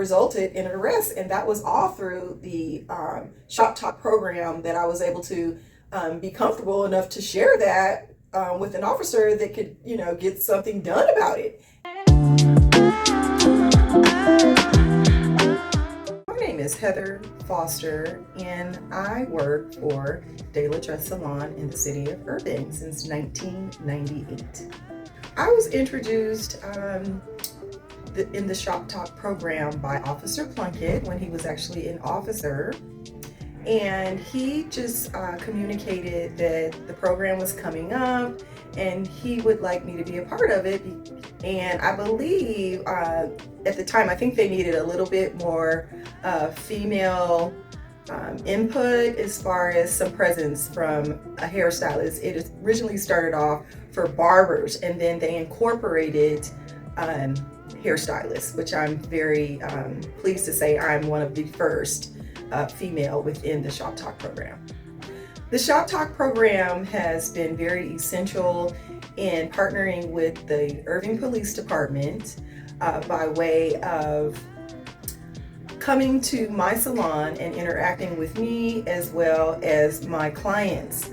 resulted in an arrest. And that was all through the Shop Talk program that I was able to be comfortable enough to share that with an officer that could, get something done about it. My name is Heather Foster, and I work for De La Dress Salon in the city of Irving since 1998. I was introduced in the Shop Talk program by Officer Plunkett when he was actually an officer, and he just communicated that the program was coming up and he would like me to be a part of it. And I believe at the time, I think they needed a little bit more female input as far as some presence from a hairstylist. It originally started off for barbers, and then they incorporated hairstylists, which I'm very pleased to say I'm one of the first female within the Shop Talk program. The Shop Talk program has been very essential in partnering with the Irving Police Department by way of coming to my salon and interacting with me as well as my clients.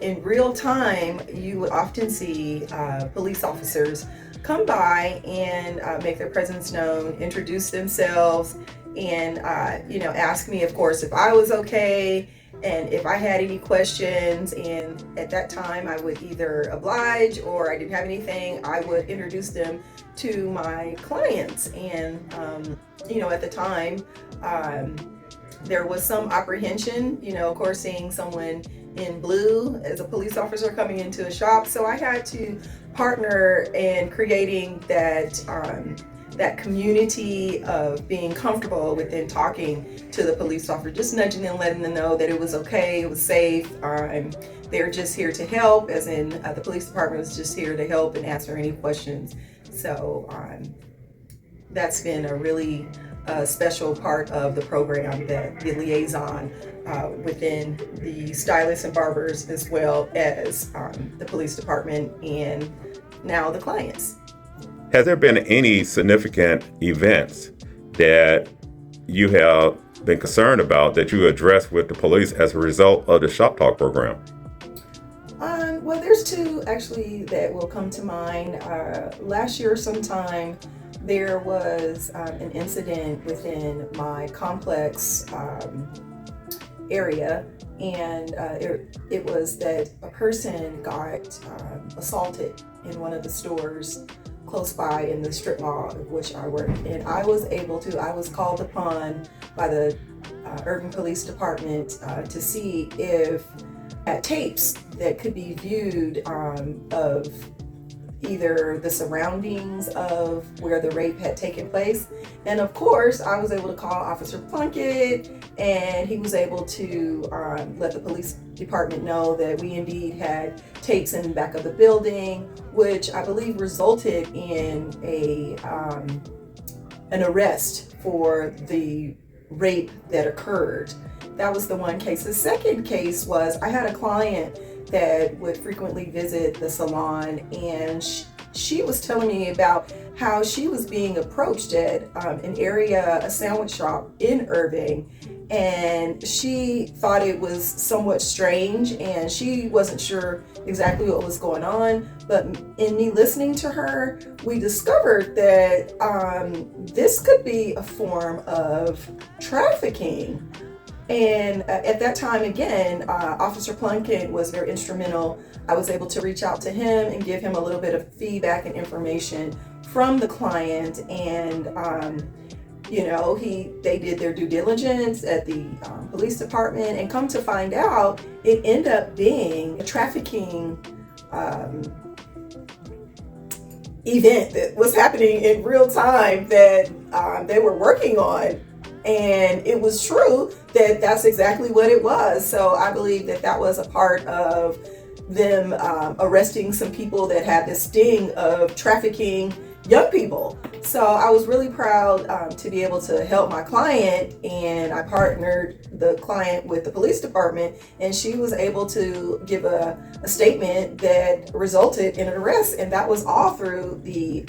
In real time, you would often see police officers come by and make their presence known, introduce themselves, and ask me, of course, if I was okay and if I had any questions. And at that time, I would either oblige, or I didn't have anything, I would introduce them to my clients. And at the time, there was some apprehension, of course, seeing someone in blue as a police officer coming into a shop. So I had to partner in creating that community of being comfortable within talking to the police officer, just nudging them, letting them know that it was okay, it was safe. They're just here to help, as in the police department was just here to help and answer any questions. So that's been a really special part of the program, that the liaison within the stylists and barbers, as well as the police department and now the clients. Has there been any significant events that you have been concerned about that you addressed with the police as a result of the Shop Talk program? Well, there's two actually that will come to mind. Last year sometime, there was an incident within my complex area, and it was that a person got assaulted in one of the stores close by in the strip mall of which I work. And I was called upon by the Irving Police Department to see if at tapes that could be viewed of either the surroundings of where the rape had taken place. And of course, I was able to call Officer Plunkett, and he was able to let the police department know that we indeed had tapes in the back of the building, which I believe resulted in an arrest for the rape that occurred. That was the one case. The second case was, I had a client that would frequently visit the salon, and she was telling me about how she was being approached at a sandwich shop in Irving, and she thought it was somewhat strange, and she wasn't sure exactly what was going on. But in me listening to her, we discovered that this could be a form of trafficking. And at that time, again, Officer Plunkett was very instrumental. I was able to reach out to him and give him a little bit of feedback and information from the client. And, they did their due diligence at the police department, and come to find out, it ended up being a trafficking event that was happening in real time that they were working on. And it was true that that's exactly what it was. So I believe that was a part of them arresting some people that had this sting of trafficking young people. So I was really proud to be able to help my client, and I partnered the client with the police department, and she was able to give a statement that resulted in an arrest. And that was all through the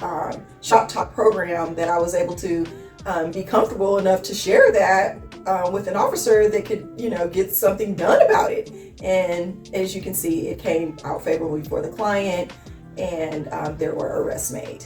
Shop Talk program that I was able to be comfortable enough to share that with an officer that could, get something done about it. And as you can see, it came out favorably for the client, and there were arrests made.